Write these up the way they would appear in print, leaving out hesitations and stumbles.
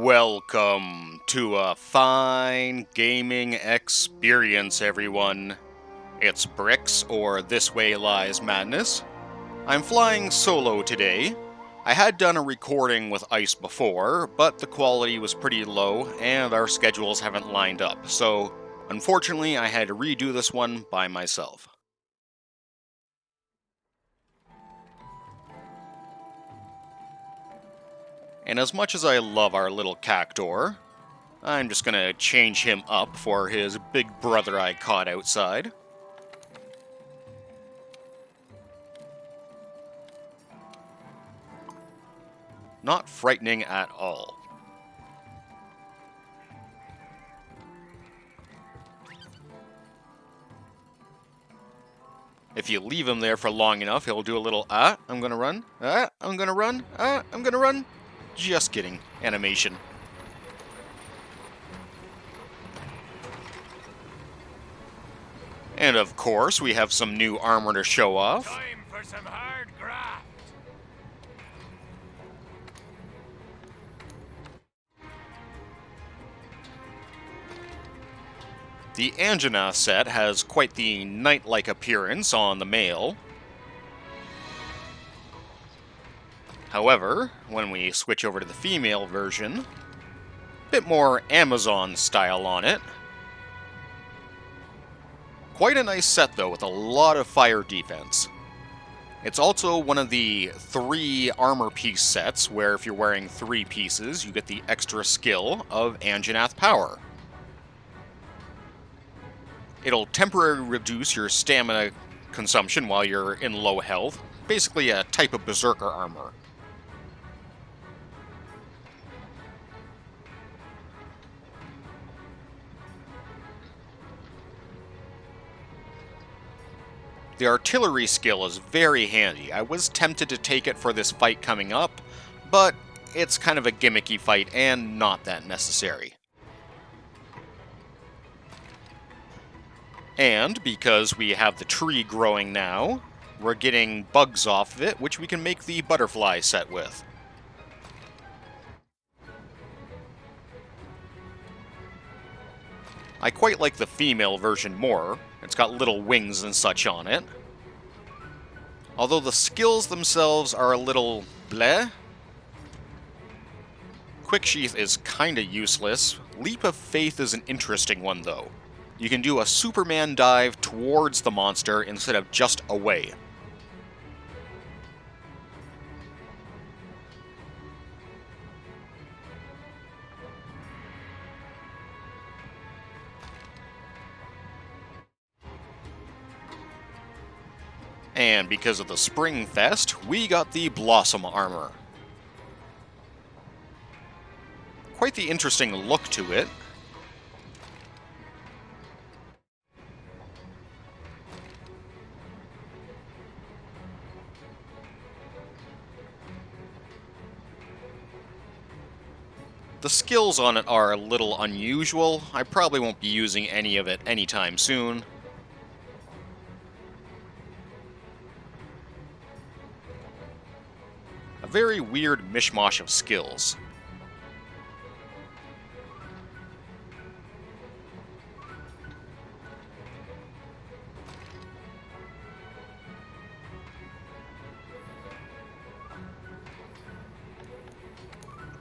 Welcome to a fine gaming experience, everyone. It's Bricks, or This Way Lies Madness. I'm flying solo today. I had done a recording with Ice before, but the quality was pretty low and our schedules haven't lined up, so unfortunately I had to redo this one by myself. And as much as I love our little cactor, I'm just gonna change him up for his big brother I caught outside. Not frightening at all. If you leave him there for long enough, he'll do a little, I'm gonna run, I'm gonna run, I'm gonna run. Just kidding, animation. And of course, we have some new armor to show off. Time for some hard graft. The Angina set has quite the knight-like appearance on the male. However, when we switch over to the female version, a bit more Amazon style on it. Quite a nice set though, with a lot of fire defense. It's also one of the 3 armor piece sets where if you're wearing 3 pieces, you get the extra skill of Anjanath Power. It'll temporarily reduce your stamina consumption while you're in low health, basically a type of berserker armor. The artillery skill is very handy. I was tempted to take it for this fight coming up, but it's kind of a gimmicky fight and not that necessary. And because we have the tree growing now, we're getting bugs off of it, which we can make the butterfly set with. I quite like the female version more. It's got little wings and such on it. Although the skills themselves are a little bleh. Quick Sheath is kinda useless. Leap of Faith is an interesting one though. You can do a Superman dive towards the monster instead of just away. And because of the Spring Fest, we got the Blossom armor. Quite the interesting look to it. The skills on it are a little unusual. I probably won't be using any of it anytime soon. A very weird mishmash of skills.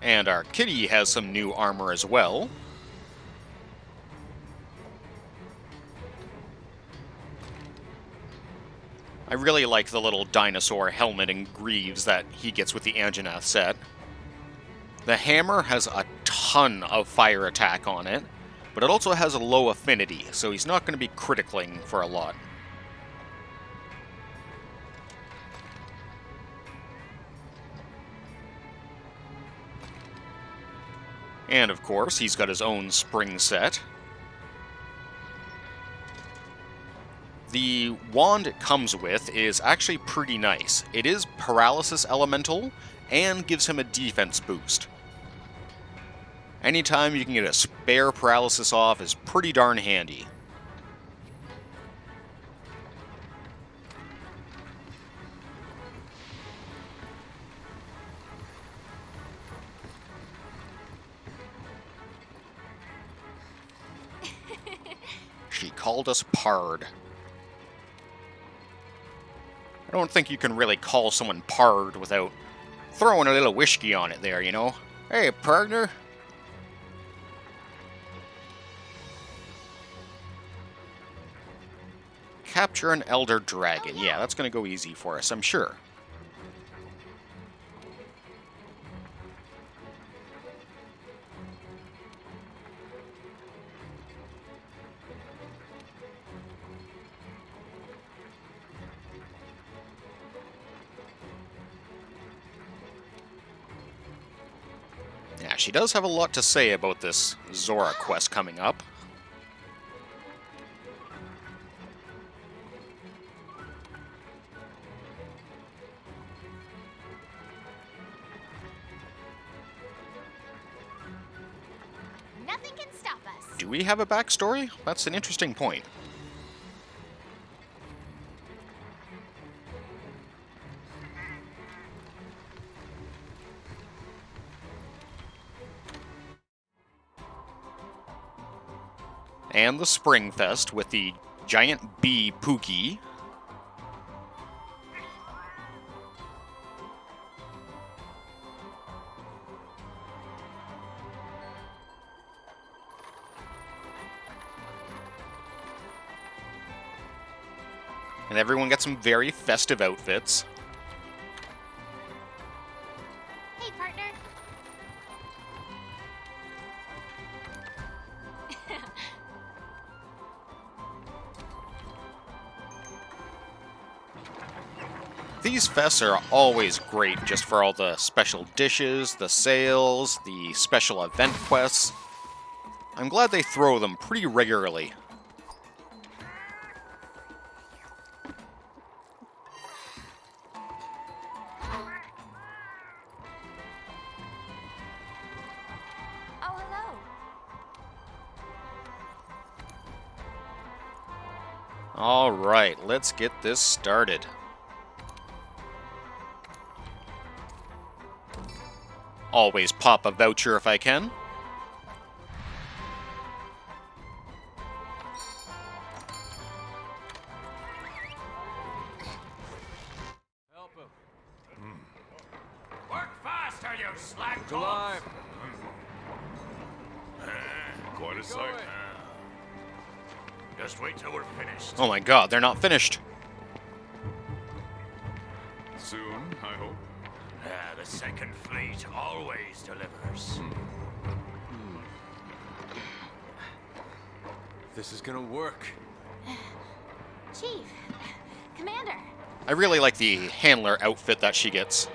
And our kitty has some new armor as well. I really like the little dinosaur helmet and greaves that he gets with the Anjanath set. The hammer has a ton of fire attack on it, but it also has a low affinity, so he's not going to be criticling for a lot. And of course, he's got his own spring set. The wand it comes with is actually pretty nice. It is Paralysis Elemental and gives him a defense boost. Anytime you can get a spare paralysis off is pretty darn handy. She called us pard. I don't think you can really call someone pard without throwing a little whiskey on it there, you know? Hey, partner. Capture an elder dragon. Yeah, that's going to go easy for us, I'm sure. Yeah, she does have a lot to say about this Zorah quest coming up. Nothing can stop us. Do we have a backstory? That's an interesting point. And the Spring Fest with the giant bee Pookie. And everyone gets some very festive outfits. Hey, partner. These fests are always great just for all the special dishes, the sales, the special event quests. I'm glad they throw them pretty regularly. Oh, hello. Alright, let's get this started. Always pop a voucher if I can. Help him. Work faster, you slag It's alive. Quite a sight. Just wait till we're finished. Oh my god, they're not finished. Soon, I hope. The second fleet always delivers. This is gonna work. Chief. Commander. I really like the handler outfit that she gets.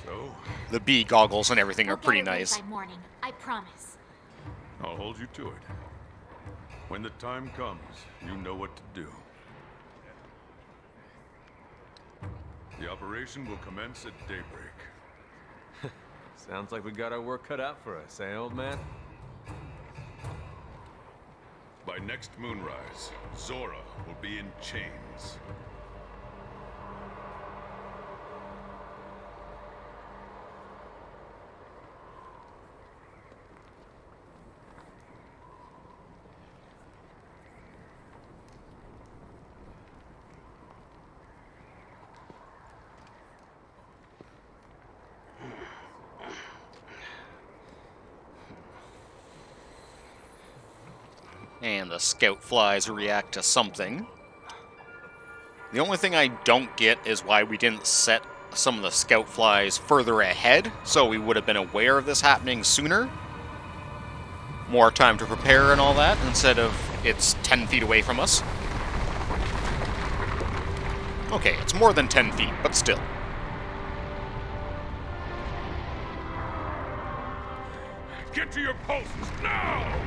So, The bee goggles and everything are We'll pretty get it right nice. by morning. I promise. I'll hold you to it. When the time comes, you know what to do. The operation will commence at daybreak. Sounds like we got our work cut out for us, eh, old man? By next moonrise, Zorah will be in chains. And the scout flies react to something. The only thing I don't get is why we didn't set some of the scout flies further ahead, so we would have been aware of this happening sooner. More time to prepare and all that, instead of it's 10 feet away from us. Okay, it's more than 10 feet, but still. Get to your posts now!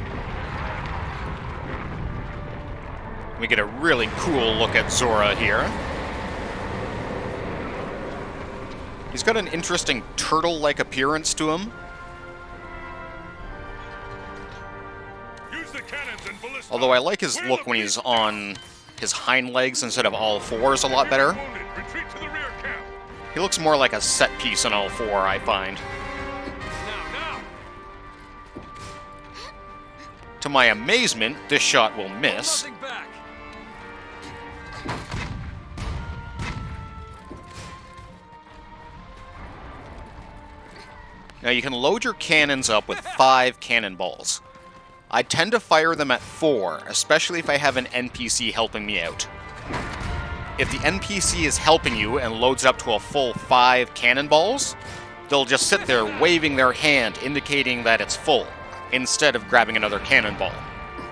We get a really cool look at Zorah here. He's got an interesting turtle-like appearance to him. Use the cannons and ballistae. Although I like his look when he's on his hind legs instead of all fours a lot better. Retreat to the rear camp. He looks more like a set piece on all four, I find. Now. To my amazement, this shot will miss. Nothing back. Now you can load your cannons up with 5 cannonballs. I tend to fire them at 4, especially if I have an NPC helping me out. If the NPC is helping you and loads up to a full 5 cannonballs, they'll just sit there waving their hand indicating that it's full, instead of grabbing another cannonball.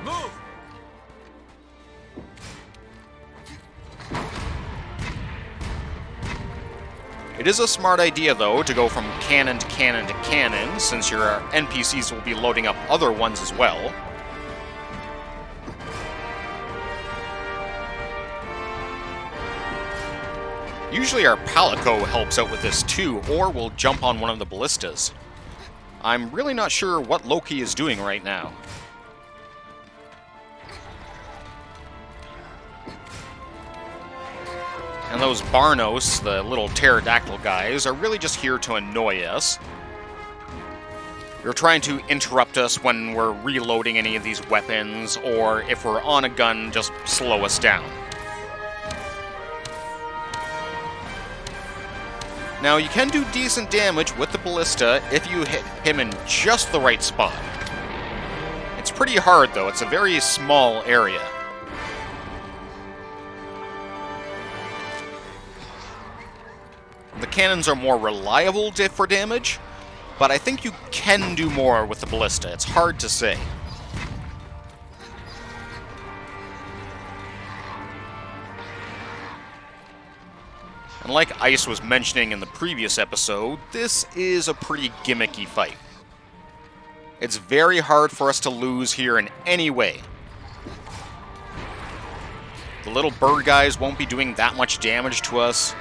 Move. It is a smart idea, though, to go from cannon to cannon to cannon, since your NPCs will be loading up other ones as well. Usually our Palico helps out with this too, or will jump on one of the ballistas. I'm really not sure what Loki is doing right now. And those Barnos, the little pterodactyl guys, are really just here to annoy us. They're trying to interrupt us when we're reloading any of these weapons, or if we're on a gun, just slow us down. Now, you can do decent damage with the ballista if you hit him in just the right spot. It's pretty hard, though. It's a very small area. The cannons are more reliable for damage, but I think you can do more with the ballista. It's hard to say. And like Ice was mentioning in the previous episode, this is a pretty gimmicky fight. It's very hard for us to lose here in any way. The little bird guys won't be doing that much damage to us.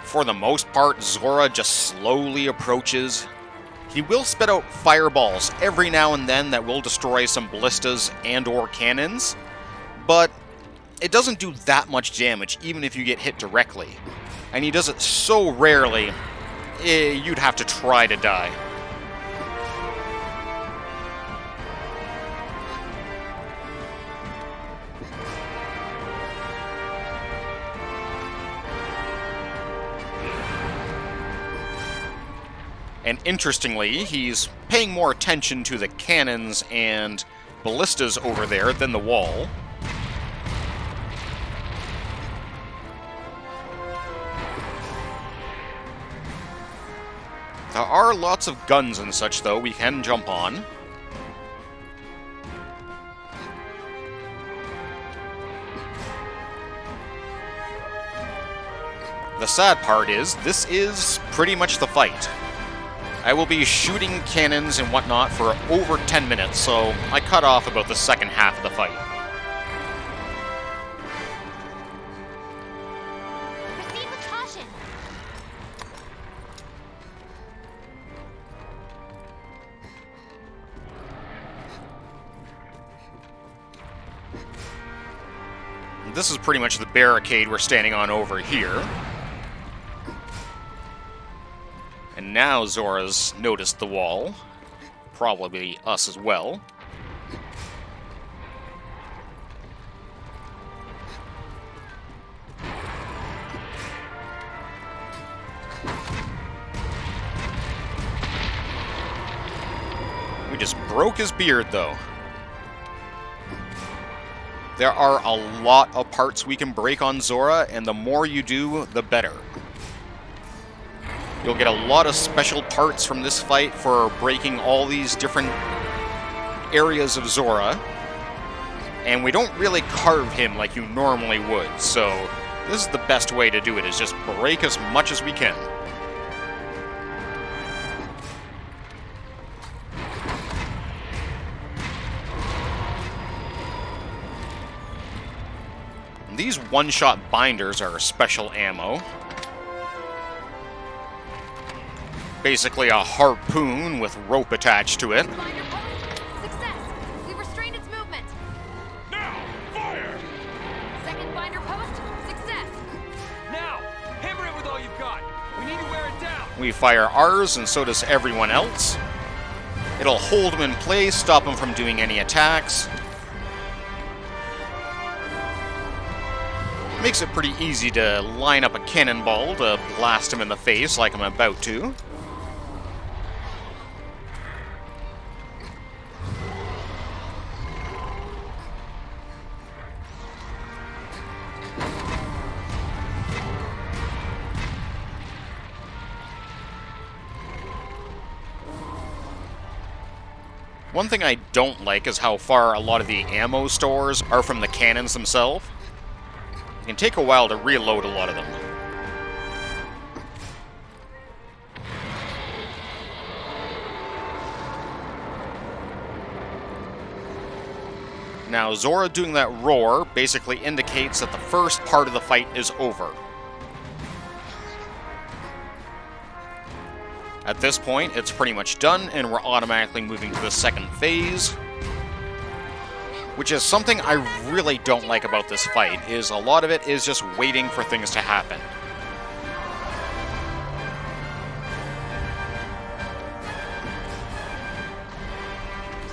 For the most part, Zorah just slowly approaches. He will spit out fireballs every now and then that will destroy some ballistas and/or cannons, but it doesn't do that much damage even if you get hit directly. And he does it so rarely, you'd have to try to die. And interestingly, he's paying more attention to the cannons and ballistas over there than the wall. There are lots of guns and such, though, we can jump on. The sad part is, this is pretty much the fight. I will be shooting cannons and whatnot for over 10 minutes, so I cut off about the second half of the fight. Proceed with caution. This is pretty much the barricade we're standing on over here. And now Zorah's noticed the wall. Probably us as well. We just broke his beard, though. There are a lot of parts we can break on Zorah, and the more you do, the better. You'll get a lot of special parts from this fight for breaking all these different areas of Zorah. And we don't really carve him like you normally would, so this is the best way to do it, is just break as much as we can. These one-shot binders are special ammo. Basically a harpoon with rope attached to it. Binder post. Success. We restrained its movement. Now, fire! Second binder post. Success. Now, hammer it with all you've got. We need to wear it down. We fire ours, and so does everyone else. It'll hold him in place, stop him from doing any attacks. Makes it pretty easy to line up a cannonball to blast him in the face like I'm about to. One thing I don't like is how far a lot of the ammo stores are from the cannons themselves. It can take a while to reload a lot of them. Now, Zorah doing that roar basically indicates that the first part of the fight is over. At this point, it's pretty much done, and we're automatically moving to the second phase. Which is something I really don't like about this fight, is a lot of it is just waiting for things to happen.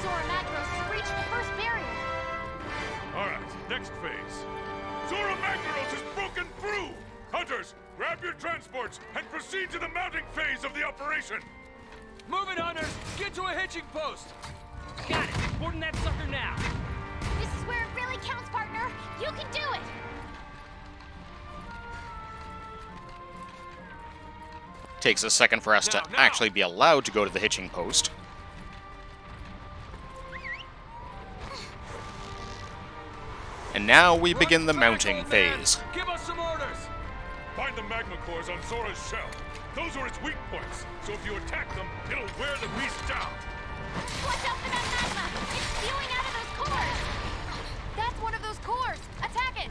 Zorah Magros has breached the first barrier. Alright, next phase. Zorah Magdaros has broken through! Hunters, grab your transports and proceed to the mounting phase of the operation! Move it, hunters! Get to a hitching post! Got it! Boarding that sucker now! This is where it really counts, partner. You can do it. Takes a second for us to actually be allowed to go to the hitching post. And now we begin the mounting phase. Give us some orders! Find the magma cores on Zorah's shell. Those are its weak points, so if you attack them, it'll wear the beast down. Watch out for that magma. It's spewing out of those cores. That's one of those cores. Attack it.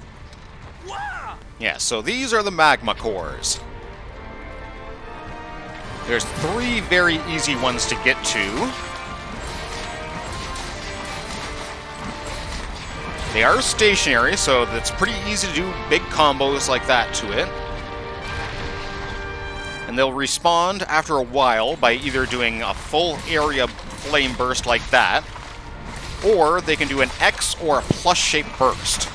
Wow! Yeah, so these are the magma cores. There's 3 very easy ones to get to. They are stationary, so it's pretty easy to do big combos like that to it. And they'll respawn after a while by either doing a full area flame burst like that, or they can do an X or a plus-shaped burst.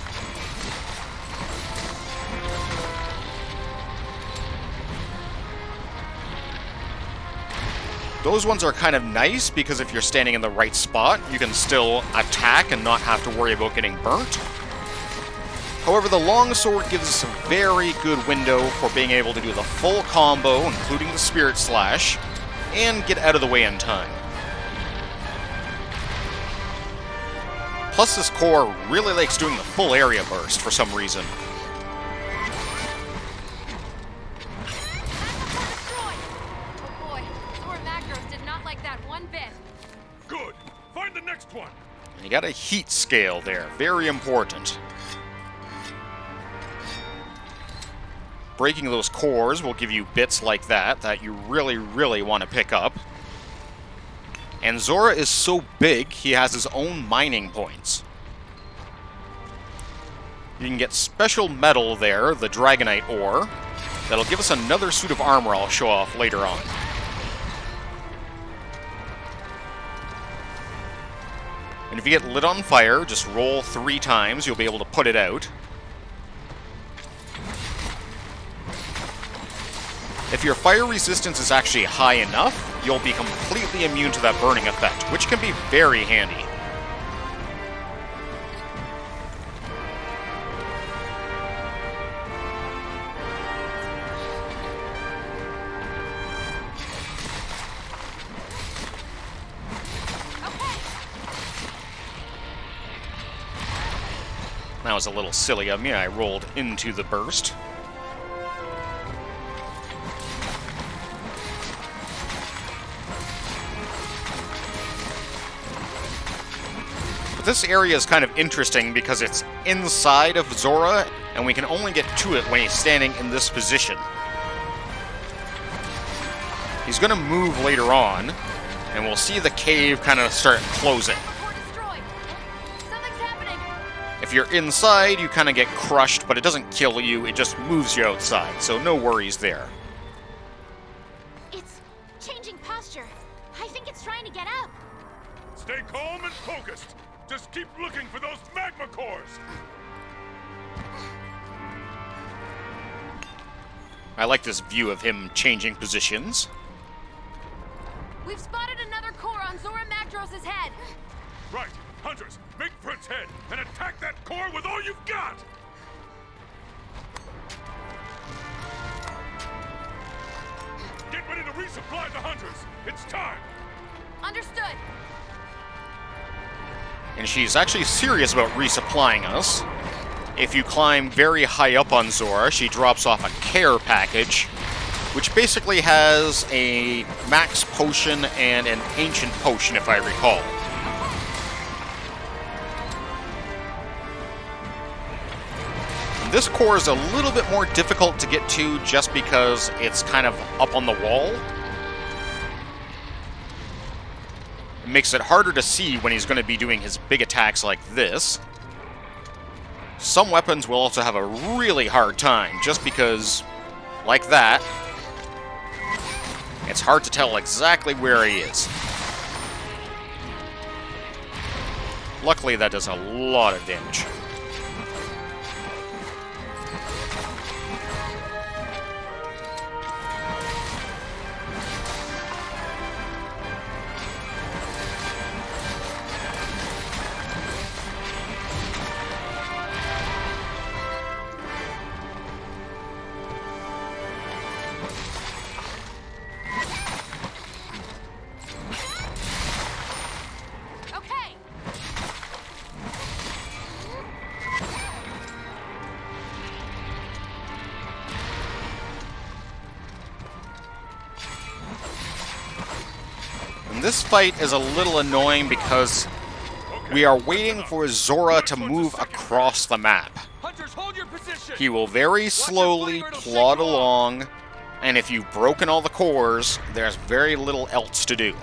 Those ones are kind of nice because if you're standing in the right spot, you can still attack and not have to worry about getting burnt. However, the longsword gives us a very good window for being able to do the full combo, including the Spirit Slash, and get out of the way in time. Plus, this core really likes doing the full area burst for some reason. Oh boy, Zorah Magros did not like that one bit. Good. Find the next one. And you got a heat scale there, very important. Breaking those cores will give you bits like that you really want to pick up. And Zorah is so big, he has his own mining points. You can get special metal there, the Dragonite ore. That'll give us another suit of armor I'll show off later on. And if you get lit on fire, just roll 3 times, you'll be able to put it out. If your fire resistance is actually high enough, you'll be completely immune to that burning effect, which can be very handy. That was a little silly of me, I rolled into the burst. This area is kind of interesting because it's inside of Zorah, and we can only get to it when he's standing in this position. He's going to move later on, and we'll see the cave kind of start closing. Core destroyed. Something's happening. If you're inside, you kind of get crushed, but it doesn't kill you, it just moves you outside, so no worries there. It's changing posture. I think it's trying to get up. Stay calm and focused. Just keep looking for those magma cores. I like this view of him changing positions. We've spotted another core on Zorah Magdros' head. Right. Hunters, make for its head and attack that core with all you've got! Get ready to resupply the hunters. It's time. Understood. And she's actually serious about resupplying us. If you climb very high up on Zorah, she drops off a care package, which basically has a max potion and an ancient potion, if I recall. And this core is a little bit more difficult to get to just because it's kind of up on the wall. It makes it harder to see when he's going to be doing his big attacks like this. Some weapons will also have a really hard time, just because, like that, it's hard to tell exactly where he is. Luckily, that does a lot of damage. Okay. And this fight is a little annoying because we are waiting for Zorah to move across the map. Hunters, hold your position. He will very slowly plod along, and if you've broken all the cores, there's very little else to do.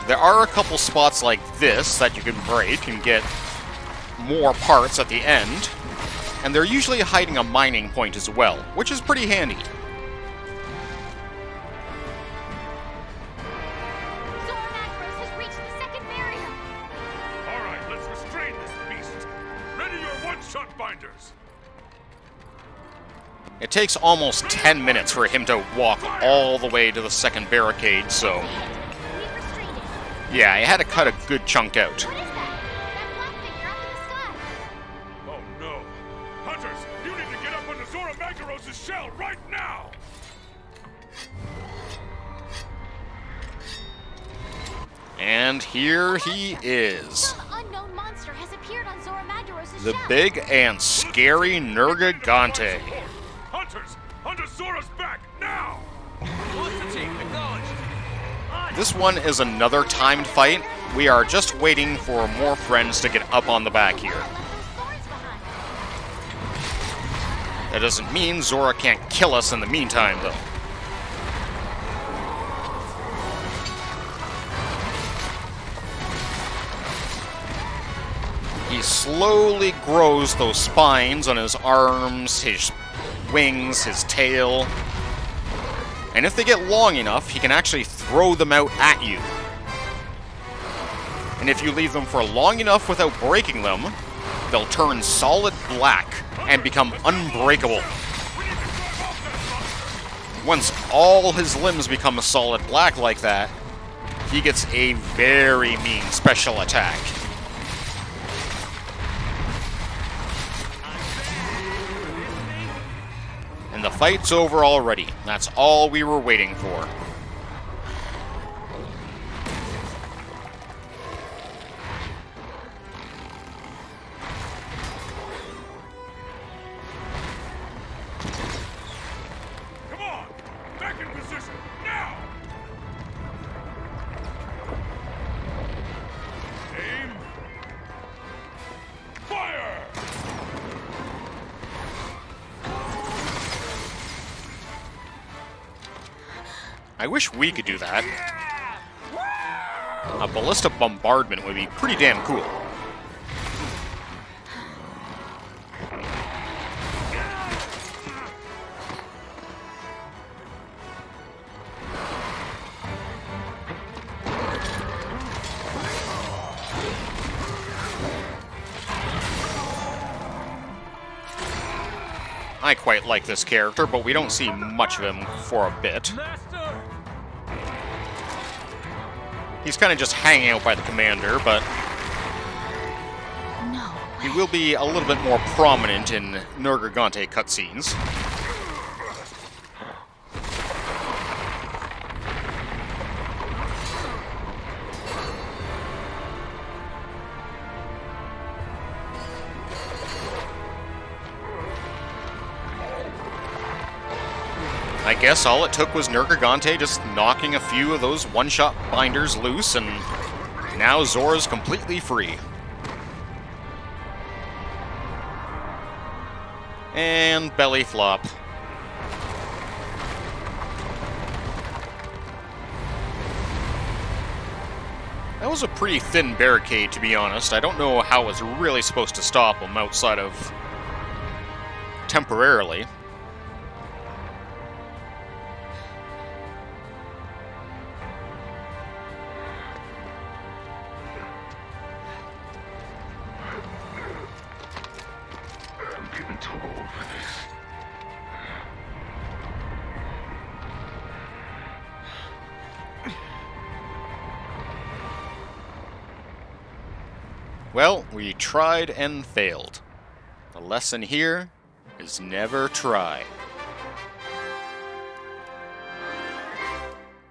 There are a couple spots like this that you can break and get more parts at the end, and they're usually hiding a mining point as well, which is pretty handy. Zorah Magdros has reached the second barrier. All right, let's restrain this beast. Ready your one-shot binders. It takes almost 10 minutes for him to walk all the way to the second barricade, so We've restrained it. yeah, I had to cut a good chunk out. What is that? That black figure up in the sky. Oh no. Hunters, you need to get up onto Zorah Magdaros' shell right now! And here he is. Some unknown monster has appeared on Zorah Magdros' The shell. big and scary Nergigante. Hunters, onto Zorah's back, now! Ballista team, acknowledged. On. This one is another timed fight. We are just waiting for more friends to get up on the back here. Left those thorns behind. That doesn't mean Zorah can't kill us in the meantime, though. He slowly grows those spines on his arms, his wings, his tail. And if they get long enough, he can actually throw them out at you. And if you leave them for long enough without breaking them, they'll turn solid black and become unbreakable. Once all his limbs become a solid black like that, he gets a very mean special attack. And the fight's over already. That's all we were waiting for. Come on! Back in position, now! Aim. Fire! I wish we could do that. A ballista bombardment would be pretty damn cool. I quite like this character, but we don't see much of him for a bit. Master! He's kind of just hanging out by the commander, but No. he will be a little bit more prominent in Nergigante cutscenes. I guess all it took was Nergigante just knocking a few of those one-shot binders loose, and now Zorah's completely free. And belly flop. That was a pretty thin barricade, to be honest. I don't know how it was really supposed to stop him outside of temporarily. Well, we tried and failed. The lesson here is never try.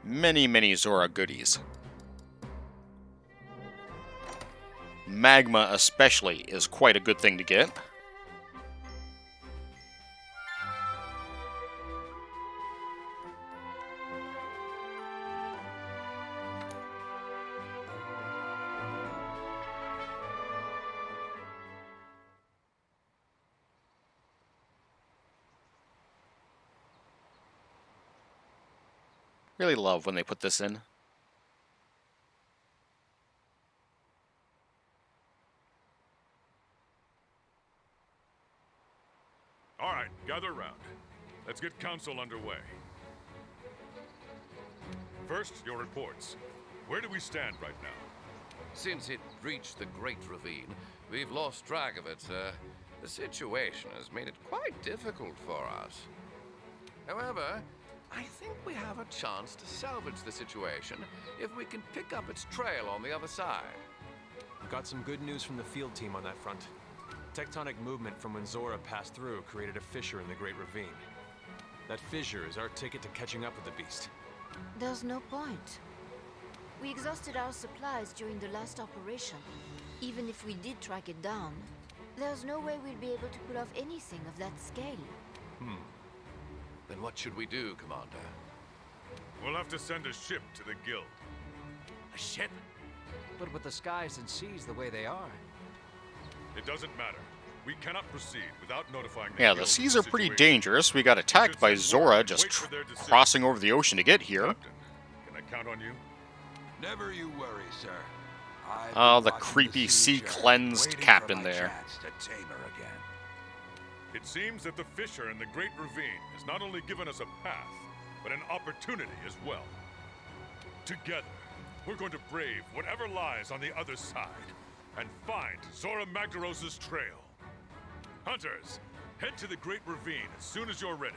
Many Zorah goodies. Magma especially is quite a good thing to get. Really love when they put this in. All right, gather round. Let's get council underway. First, your reports. Where do we stand right now? Since it reached the Great Ravine, we've lost track of it, sir. The situation has made it quite difficult for us. However, I think we have a chance to salvage the situation if we can pick up its trail on the other side. Got some good news from the field team on that front. Tectonic movement from when Zorah passed through created a fissure in the Great Ravine. That fissure is our ticket to catching up with the beast. There's no point. We exhausted our supplies during the last operation. Even if we did track it down, there's no way we'll be able to pull off anything of that scale. Then what should we do, Commander? We'll have to send a ship to the guild. A ship? But with the skies and seas the way they are. It doesn't matter. We cannot proceed without notifying the Yeah, guild the of seas are pretty situation. dangerous. We got attacked by Zorah just Wait for their decision. crossing over the ocean to get here. Captain, can I count on you? Never you worry, sir. I've Oh, been the watching creepy sea sea chart, cleansed waiting for captain my there. chance to tame her again. It seems that the fissure in the Great Ravine has not only given us a path, but an opportunity as well. Together, we're going to brave whatever lies on the other side and find Zorah Magdaros' trail. Hunters, head to the Great Ravine as soon as you're ready.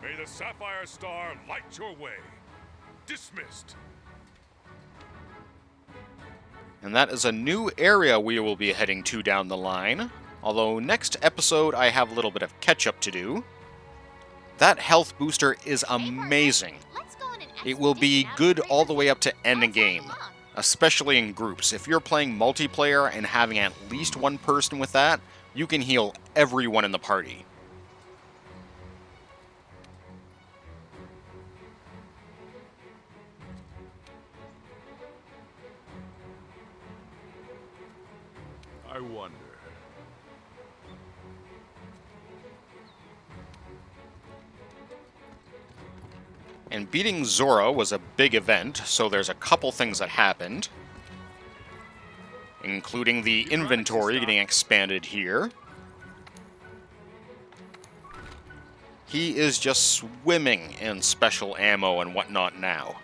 May the Sapphire Star light your way. Dismissed. And that is a new area we will be heading to down the line. Although next episode I have a little bit of catch-up to do. That health booster is amazing. Let's go on an It will be good all the way up to end I'll game, tag along. especially in groups. If you're playing multiplayer and having at least one person with that, you can heal everyone in the party. I wonder. And beating Zorah was a big event, so there's a couple things that happened. Including the inventory getting expanded here. He is just swimming in special ammo and whatnot now.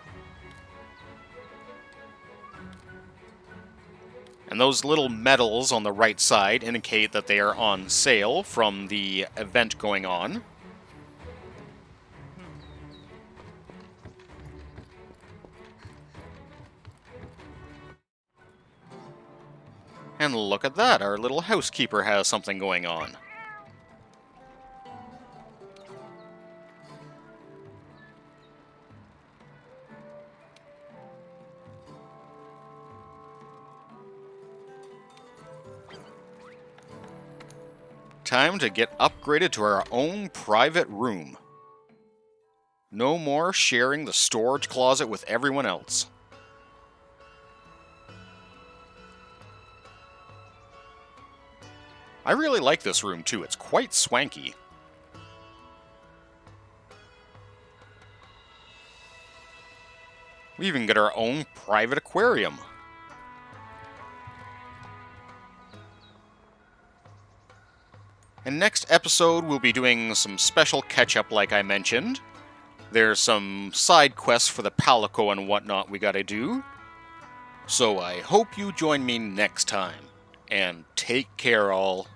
And those little medals on the right side indicate that they are on sale from the event going on. And look at that, our little housekeeper has something going on. Time to get upgraded to our own private room. No more sharing the storage closet with everyone else. I really like this room too, it's quite swanky. We even get our own private aquarium. And next episode, we'll be doing some special catch-up like I mentioned. There's some side quests for the Palico and whatnot we gotta do. So I hope you join me next time. And take care, all.